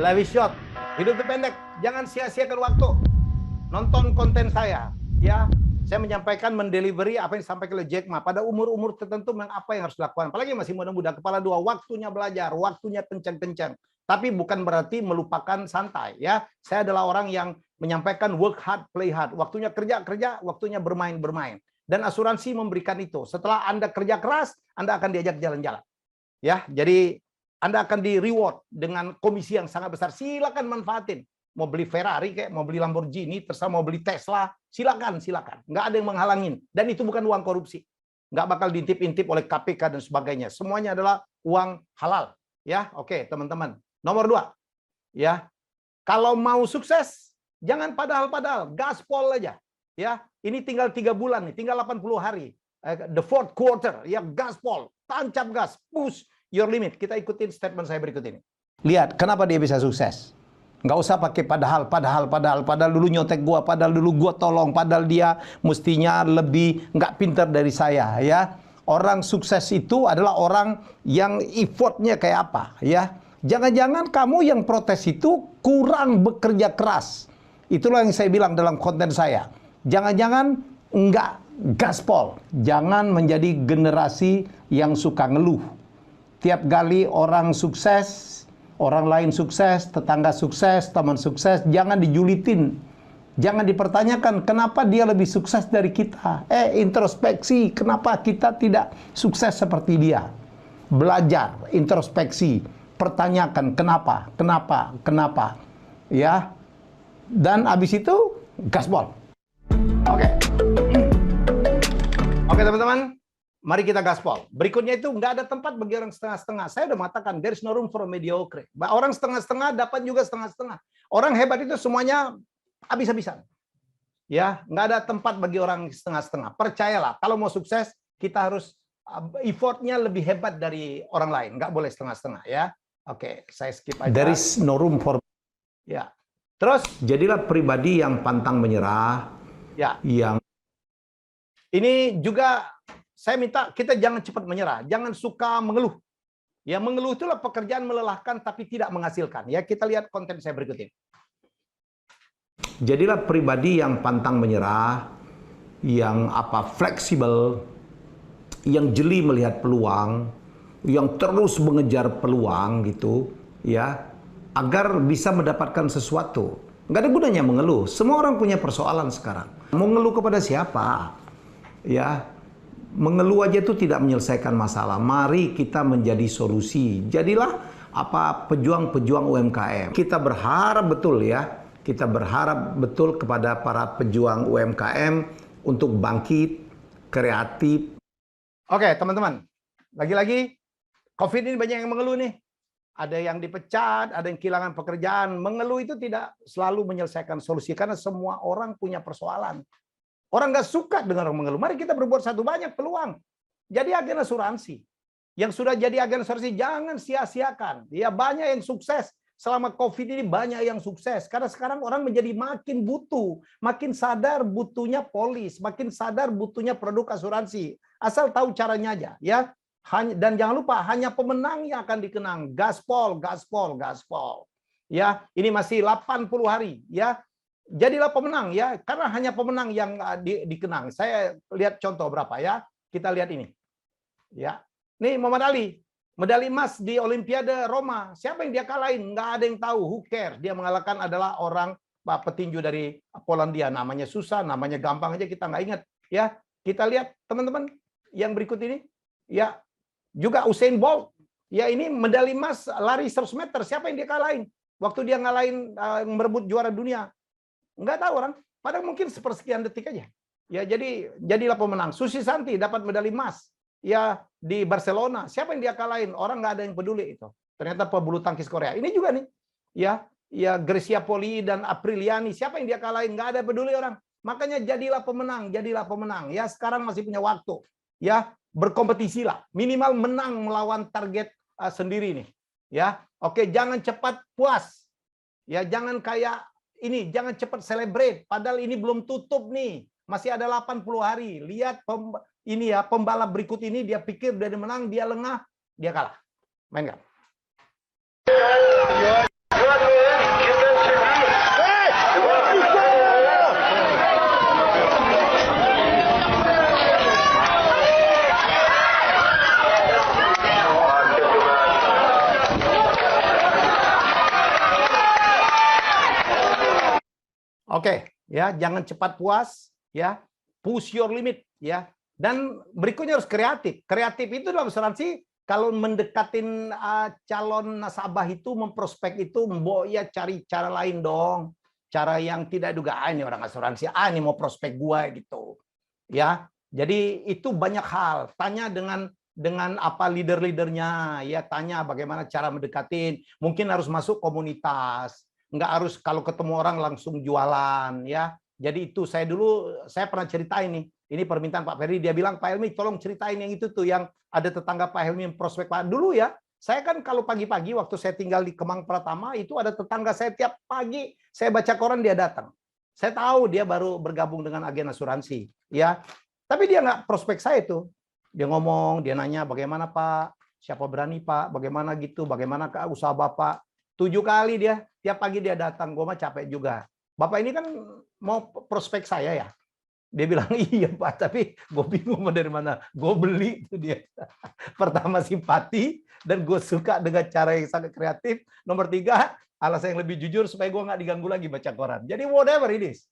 Life is short, hidup itu pendek, jangan sia-siakan waktu. Nonton konten saya, ya. Saya menyampaikan, mendelivery apa yang disampaikan oleh Jack Ma. Pada umur-umur tertentu memang apa yang harus dilakukan. Apalagi masih muda-muda, kepala dua, waktunya belajar, waktunya kencang-kencang. Tapi bukan berarti melupakan santai, ya. Saya adalah orang yang menyampaikan work hard, play hard. Waktunya kerja, waktunya bermain. Dan asuransi memberikan itu. Setelah Anda kerja keras, Anda akan diajak jalan-jalan. Ya, jadi Anda akan di reward dengan komisi yang sangat besar. Silakan manfaatin. Mau beli Ferrari kayak, mau beli Lamborghini, terserah mau beli Tesla, silakan. Nggak ada yang menghalangin. Dan itu bukan uang korupsi. Nggak bakal diintip-intip oleh KPK dan sebagainya. Semuanya adalah uang halal. Ya, oke teman-teman. Nomor 2. Ya, kalau mau sukses, jangan padahal-padahal, gaspol aja. Ya, ini tinggal 3 bulan nih, tinggal 80 hari. The fourth quarter, ya gaspol, tancap gas, push your limit. Kita ikutin statement saya berikut ini. Lihat, kenapa dia bisa sukses. Nggak usah pakai padahal dulu nyontek gua, padahal dulu gua tolong, padahal dia mestinya lebih nggak pintar dari saya, ya. Orang sukses itu adalah orang yang effortnya kayak apa, ya. Jangan-jangan kamu yang protes itu kurang bekerja keras. Itulah yang saya bilang dalam konten saya. Jangan-jangan nggak gaspol. Jangan menjadi generasi yang suka ngeluh. Tiap kali orang sukses, orang lain sukses, tetangga sukses, teman sukses, jangan dijulitin. Jangan dipertanyakan kenapa dia lebih sukses dari kita. Introspeksi, kenapa kita tidak sukses seperti dia. Belajar, introspeksi, pertanyakan kenapa. Ya. Dan habis itu gaspol. Oke. Oke teman-teman. Mari kita gaspol. Berikutnya itu nggak ada tempat bagi orang setengah-setengah. Saya udah mengatakan there is no room for mediocre. Orang setengah-setengah dapat juga setengah-setengah. Orang hebat itu semuanya habis-habisan. Ya, nggak ada tempat bagi orang setengah-setengah. Percayalah, kalau mau sukses kita harus effortnya lebih hebat dari orang lain. Nggak boleh setengah-setengah ya. Oke, saya skip aja. There is no room for. Ya. Terus jadilah pribadi yang pantang menyerah. Ya. Yang ini juga saya minta kita jangan cepat menyerah, jangan suka mengeluh. Ya, mengeluh itulah pekerjaan melelahkan tapi tidak menghasilkan. Ya, kita lihat konten saya berikut ini. Jadilah pribadi yang pantang menyerah, yang fleksibel, yang jeli melihat peluang, yang terus mengejar peluang gitu, ya, agar bisa mendapatkan sesuatu. Nggak ada gunanya mengeluh. Semua orang punya persoalan sekarang. Mau ngeluh kepada siapa? Ya. Mengeluh aja itu tidak menyelesaikan masalah. Mari kita menjadi solusi. Jadilah pejuang-pejuang UMKM. Kita berharap betul ya. Kita berharap betul kepada para pejuang UMKM untuk bangkit, kreatif. Oke, teman-teman. Lagi-lagi COVID ini banyak yang mengeluh nih. Ada yang dipecat, ada yang kehilangan pekerjaan. Mengeluh itu tidak selalu menyelesaikan solusi karena semua orang punya persoalan. Orang nggak suka dengan orang mengeluh. Mari kita berbuat satu, banyak peluang. Jadi agen asuransi. Yang sudah jadi agen asuransi, jangan sia-siakan. Ya, banyak yang sukses. Selama COVID ini banyak yang sukses. Karena sekarang orang menjadi makin butuh. Makin sadar butuhnya polis. Makin sadar butuhnya produk asuransi. Asal tahu caranya aja. Ya, Dan jangan lupa, hanya pemenang yang akan dikenang. Gaspol, gaspol, gaspol. Ya, ini masih 80 hari. Ya, jadilah pemenang ya, karena hanya pemenang yang dikenang. Saya lihat contoh berapa ya. Kita lihat ini. Ya, nih Muhammad Ali, medali emas di Olimpiade Roma. Siapa yang dia kalahin? Nggak ada yang tahu. Who care? Dia mengalahkan adalah orang petinju dari Polandia. Namanya susah, namanya gampang aja kita nggak ingat. Ya, kita lihat teman-teman yang berikut ini. Ya, juga Usain Bolt. Ya, ini medali emas lari 100 meter. Siapa yang dia kalahin? Waktu dia ngalahin merebut juara dunia. Nggak tahu orang. Padahal mungkin sepersekian detik aja. Ya, jadilah pemenang. Susi Santi dapat medali emas. Ya, di Barcelona. Siapa yang dia kalahin? Orang nggak ada yang peduli itu. Ternyata pebulu tangkis Korea. Ini juga nih. Ya, Grecia Poli dan Apriliani. Siapa yang dia kalahin? Nggak ada peduli orang. Makanya jadilah pemenang, jadilah pemenang. Ya, sekarang masih punya waktu. Ya, berkompetisilah. Minimal menang melawan target sendiri nih. Ya, oke, jangan cepat puas. Ya, jangan kayak ini, jangan cepat celebrate. Padahal ini belum tutup nih. Masih ada 80 hari. Lihat ini ya, pembalap berikut ini dia pikir dia menang, dia lengah, dia kalah. Main nggak? Oke, ya, jangan cepat puas, ya, push your limit, ya. Dan berikutnya harus kreatif. Kreatif itu dalam asuransi kalau mendekatin calon nasabah itu, memprospek itu, ya cari cara lain dong. Cara yang tidak duga, ini orang asuransi, ini mau prospek gua gitu. Ya, jadi itu banyak hal. Tanya dengan apa leader-leadernya, ya, tanya bagaimana cara mendekatin. Mungkin harus masuk komunitas. Nggak harus kalau ketemu orang langsung jualan, ya. Jadi itu saya pernah ceritain nih. Ini permintaan Pak Ferry, dia bilang, Pak Helmi tolong ceritain yang itu tuh, yang ada tetangga Pak Helmi yang prospek Pak. Dulu ya, saya kan kalau pagi-pagi waktu saya tinggal di Kemang Pratama, itu ada tetangga saya tiap pagi, saya baca koran dia datang. Saya tahu dia baru bergabung dengan agen asuransi, ya. Tapi dia nggak prospek saya tuh. Dia ngomong, dia nanya, bagaimana Pak? Siapa berani Pak? Bagaimana gitu? Bagaimana usaha Bapak? 7 kali dia, tiap pagi dia datang, gue mah capek juga. Bapak ini kan mau prospek saya ya. Dia bilang, iya Pak, tapi gue bingung dari mana. Gue beli itu dia. Pertama simpati, dan gue suka dengan cara yang sangat kreatif. Nomor 3, alasan yang lebih jujur supaya gue nggak diganggu lagi baca koran. Jadi whatever it is.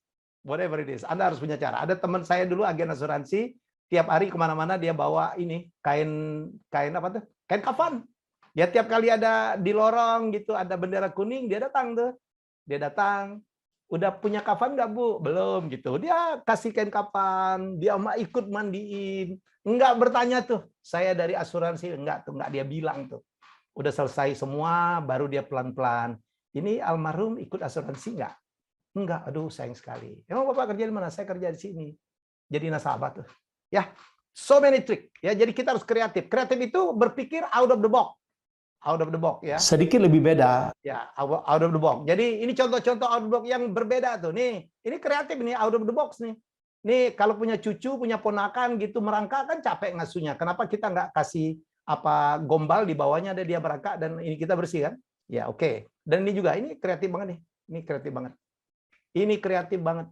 Whatever it is. Anda harus punya cara. Ada teman saya dulu agen asuransi, tiap hari kemana-mana dia bawa ini, kain apa tuh? Kain kafan. Ya tiap kali ada di lorong gitu, ada bendera kuning, dia datang tuh. Dia datang, udah punya kafan nggak Bu? Belum gitu. Dia kasih kain kafan, dia mau ikut mandiin. Enggak bertanya tuh, saya dari asuransi, enggak tuh, enggak dia bilang tuh. Udah selesai semua, baru dia pelan-pelan. Ini almarhum ikut asuransi enggak? Enggak, aduh sayang sekali. Emang Bapak kerja di mana? Saya kerja di sini. Jadi nasabah tuh. Ya, so many trick. Ya, jadi kita harus kreatif. Kreatif itu berpikir out of the box. Out of the box ya. Sedikit lebih beda. Ya, out of the box. Jadi ini contoh-contoh out of the box yang berbeda tuh. Nih, ini kreatif nih, out of the box nih. Nih kalau punya cucu, punya ponakan gitu merangkak kan capek ngasuhnya. Kenapa kita nggak kasih apa gombal di bawahnya ada dia merangkak dan ini kita bersih kan? Ya oke. Dan ini juga ini kreatif banget nih. Ini kreatif banget. Ini kreatif banget.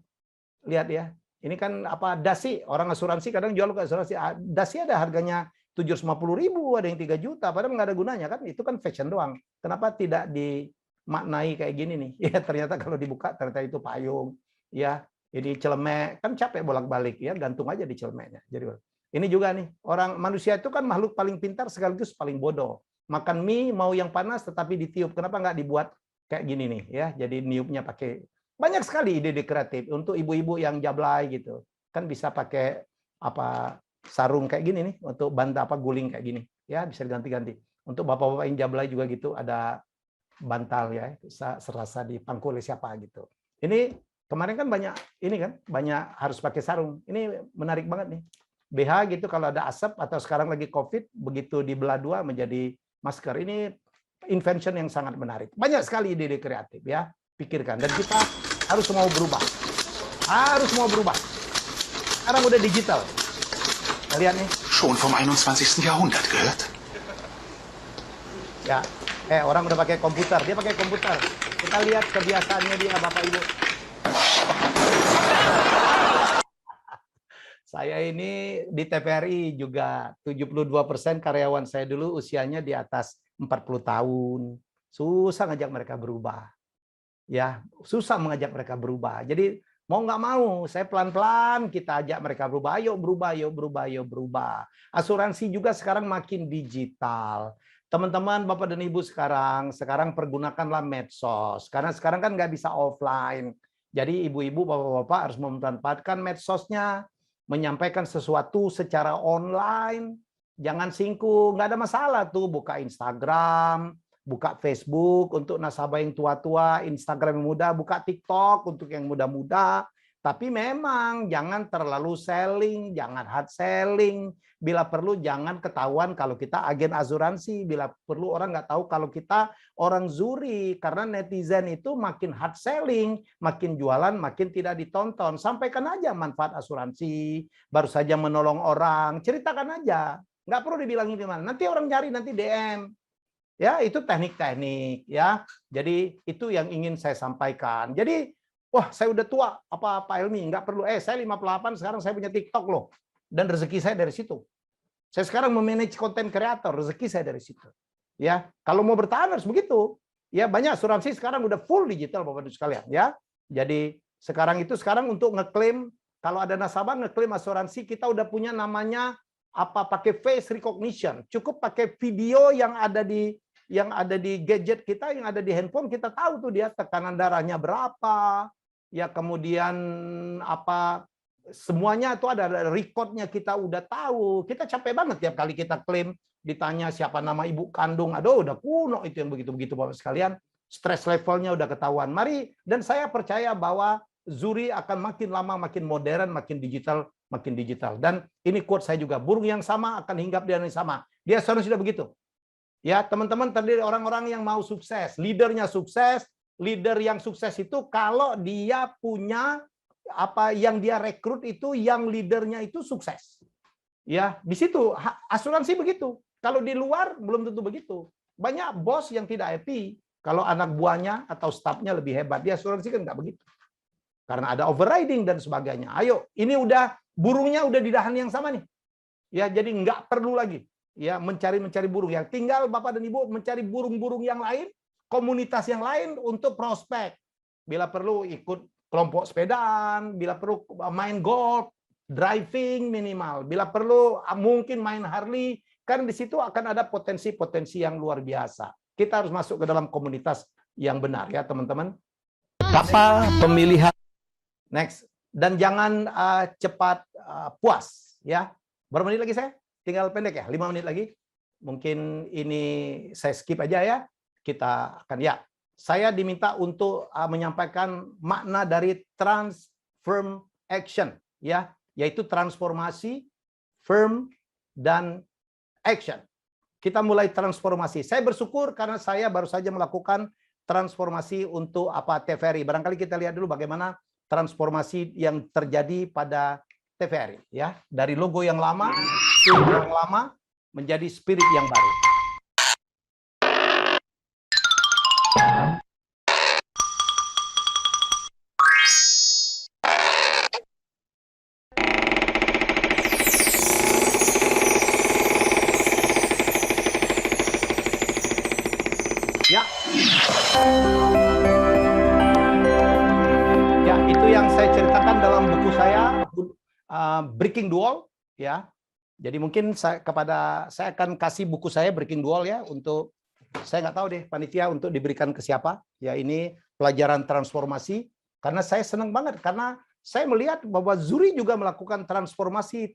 Lihat ya. Ini kan apa dasi orang asuransi kadang jual ke asuransi. Dasi ada harganya 750.000, ada yang 3 juta, padahal nggak ada gunanya kan, itu kan fashion doang. Kenapa tidak dimaknai kayak gini nih? Ya ternyata kalau dibuka ternyata itu payung, ya ini celemek, kan capek bolak-balik ya, gantung aja di celemeknya. Jadi ini juga nih, orang manusia itu kan makhluk paling pintar sekaligus paling bodoh. Makan mie mau yang panas tetapi ditiup, kenapa nggak dibuat kayak gini nih ya? Jadi niupnya pakai banyak sekali ide-ide kreatif untuk ibu-ibu yang jablay gitu, kan bisa pakai apa? Sarung kayak gini nih untuk bantal apa guling kayak gini ya, bisa diganti-ganti. Untuk bapak-bapak yang jablay juga gitu ada bantal ya, serasa dipangku oleh siapa gitu. Ini kemarin kan banyak ini kan banyak harus pakai sarung. Ini menarik banget nih. BH gitu kalau ada asap atau sekarang lagi Covid begitu dibelah 2 menjadi masker. Ini invention yang sangat menarik. Banyak sekali ide-ide kreatif ya. Pikirkan dan kita harus mau berubah. Harus mau berubah. Sekarang udah digital. Lihat nih. Schon vom 21. Jahrhundert gehört? Ya, orang udah pakai komputer, dia pakai komputer. Kita lihat kebiasaannya dia, Bapak Ibu. Saya ini di TVRI juga 72% karyawan saya dulu usianya di atas 40 tahun. Susah ngajak mereka berubah. Ya, susah mengajak mereka berubah. Jadi mau nggak mau, saya pelan-pelan kita ajak mereka berubah. Ayo berubah, ayo berubah, ayo berubah. Asuransi juga sekarang makin digital. Teman-teman, Bapak dan Ibu sekarang pergunakanlah medsos. Karena sekarang kan nggak bisa offline. Jadi ibu-ibu, bapak-bapak harus memanfaatkan medsosnya, menyampaikan sesuatu secara online. Jangan singgung, nggak ada masalah tuh buka Instagram, buka Facebook untuk nasabah yang tua-tua, Instagram yang muda, buka TikTok untuk yang muda-muda. Tapi memang jangan terlalu selling, jangan hard selling. Bila perlu jangan ketahuan kalau kita agen asuransi. Bila perlu orang nggak tahu kalau kita orang zuri. Karena netizen itu makin hard selling, makin jualan, makin tidak ditonton. Sampaikan aja manfaat asuransi, baru saja menolong orang, ceritakan aja. Nggak perlu dibilangin di mana. Nanti orang cari, nanti DM. Ya, itu teknik-teknik ya. Jadi itu yang ingin saya sampaikan. Jadi wah, saya udah tua, apa Pak Helmi, nggak perlu. Saya 58, sekarang saya punya TikTok loh. Dan rezeki saya dari situ. Saya sekarang memanage konten kreator, rezeki saya dari situ. Ya, kalau mau bertahan harus begitu. Ya, banyak asuransi sekarang udah full digital Bapak Ibu sekalian, ya. Jadi sekarang untuk ngeklaim, kalau ada nasabah ngeklaim asuransi, kita udah punya namanya pakai face recognition. Cukup pakai video yang ada di gadget kita, yang ada di handphone, kita tahu tuh dia tekanan darahnya berapa, ya kemudian semuanya itu ada recordnya, kita udah tahu. Kita capek banget tiap kali kita klaim ditanya siapa nama ibu kandung, aduh udah kuno itu yang begitu-begitu Bapak sekalian. Stres levelnya udah ketahuan. Mari, dan saya percaya bahwa Zuri akan makin lama makin modern, makin digital, makin digital. Dan ini quote saya juga, burung yang sama akan hinggap di yang sama. Dia seharusnya sudah begitu. Ya, teman-teman, terdiri orang-orang yang mau sukses, leadernya sukses. Leader yang sukses itu kalau dia punya yang dia rekrut itu, yang leadernya itu sukses. Ya, di situ asuransi begitu. Kalau di luar belum tentu begitu. Banyak bos yang tidak happy kalau anak buahnya atau stafnya lebih hebat. Di asuransi kan nggak begitu. Karena ada overriding dan sebagainya. Ayo, ini udah burungnya udah di dahan yang sama nih. Ya, jadi nggak perlu lagi ya mencari burung. Yang tinggal Bapak dan Ibu mencari burung-burung yang lain, komunitas yang lain untuk prospek. Bila perlu ikut kelompok sepedaan, bila perlu main golf, driving minimal, bila perlu mungkin main Harley, kan di situ akan ada potensi-potensi yang luar biasa. Kita harus masuk ke dalam komunitas yang benar ya teman-teman. Apa pemilihan? Next, dan jangan cepat puas ya. Berapa menit lagi saya? Tinggal pendek ya, 5 menit lagi. Mungkin ini saya skip aja ya. Kita akan ya. Saya diminta untuk menyampaikan makna dari transform action ya, yaitu transformasi, firm dan action. Kita mulai transformasi. Saya bersyukur karena saya baru saja melakukan transformasi untuk TVRI. Barangkali kita lihat dulu bagaimana transformasi yang terjadi pada TVRI ya, dari logo yang lama, menjadi spirit yang baru. Ya. Ya, itu yang saya ceritakan dalam buku saya Breaking the Wall ya. Jadi mungkin saya akan kasih buku saya Breaking the Wall ya, untuk saya nggak tahu deh panitia untuk diberikan ke siapa. Ya, ini pelajaran transformasi karena saya senang banget karena saya melihat bahwa Zuri juga melakukan transformasi,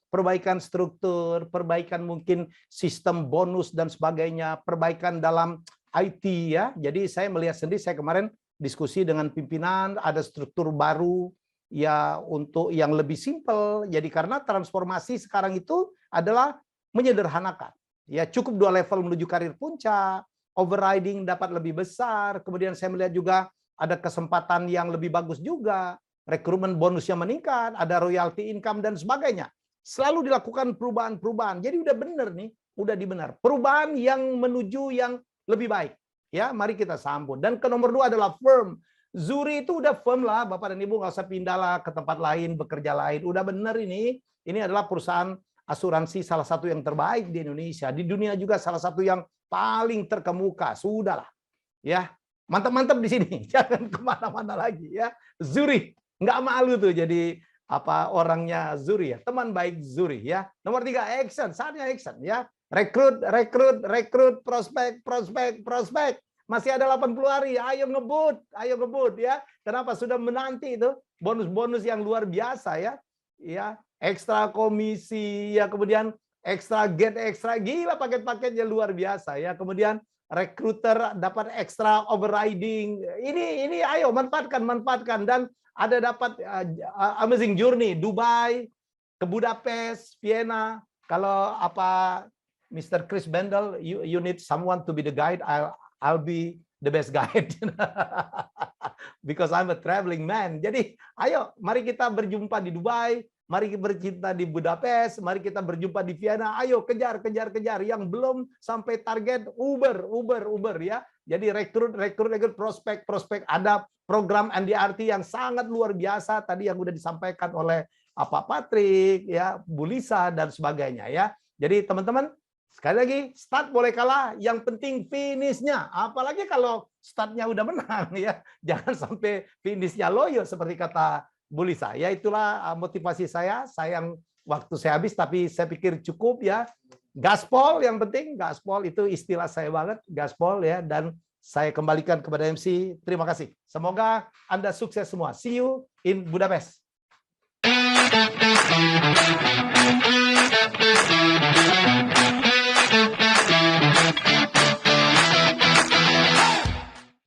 perbaikan struktur, perbaikan mungkin sistem bonus dan sebagainya, perbaikan dalam IT ya. Jadi saya melihat sendiri, saya kemarin diskusi dengan pimpinan, ada struktur baru ya untuk yang lebih simpel. Jadi karena transformasi sekarang itu adalah menyederhanakan. Ya, cukup 2 level menuju karir puncak, overriding dapat lebih besar, kemudian saya melihat juga ada kesempatan yang lebih bagus juga, rekrutmen bonusnya meningkat, ada royalty income dan sebagainya. Selalu dilakukan perubahan-perubahan. Jadi udah benar nih, udah dibenar. Perubahan yang menuju yang lebih baik. Ya, mari kita sambut. Dan ke nomor 2 adalah firm. Zuri itu udah firm lah, Bapak dan Ibu nggak usah pindah lah ke tempat lain, bekerja lain. Udah benar ini. Ini adalah perusahaan asuransi salah satu yang terbaik di Indonesia. Di dunia juga salah satu yang paling terkemuka. Sudahlah. Ya, mantap-mantap di sini. Jangan kemana-mana lagi ya. Zuri. Nggak malu tuh jadi orangnya Zuri ya. Teman baik Zuri ya. Nomor 3, action. Saatnya action ya. Rekrut, prospek. Masih ada 80 hari, ayo ngebut ya. Kenapa? Sudah menanti itu bonus-bonus yang luar biasa ya. Ya, ekstra komisi ya, kemudian ekstra gila paket-paketnya luar biasa ya. Kemudian rekruter dapat ekstra overriding. Ini ayo manfaatkan dan ada dapat amazing journey Dubai ke Budapest, Vienna. Kalau Mr. Chris Bendel, you need someone to be the guide. I'll be the best guide because I'm a traveling man. Jadi, ayo, mari kita berjumpa di Dubai, mari kita bercinta di Budapest, mari kita berjumpa di Vienna. Ayo kejar. Yang belum sampai target Uber ya. Jadi rekrut, prospek. Ada program NDRT yang sangat luar biasa tadi yang udah disampaikan oleh Patrick ya, Bu Lisa dan sebagainya ya. Jadi teman-teman, sekali lagi, start boleh kalah, yang penting finishnya. Apalagi kalau startnya udah menang ya, jangan sampai finishnya loyo seperti kata Bu Lisa. Ya itulah motivasi saya. Sayang waktu saya habis, tapi saya pikir cukup ya. Gaspol yang penting, gaspol itu istilah saya banget, gaspol ya. Dan saya kembalikan kepada MC. Terima kasih. Semoga Anda sukses semua. See you in Budapest.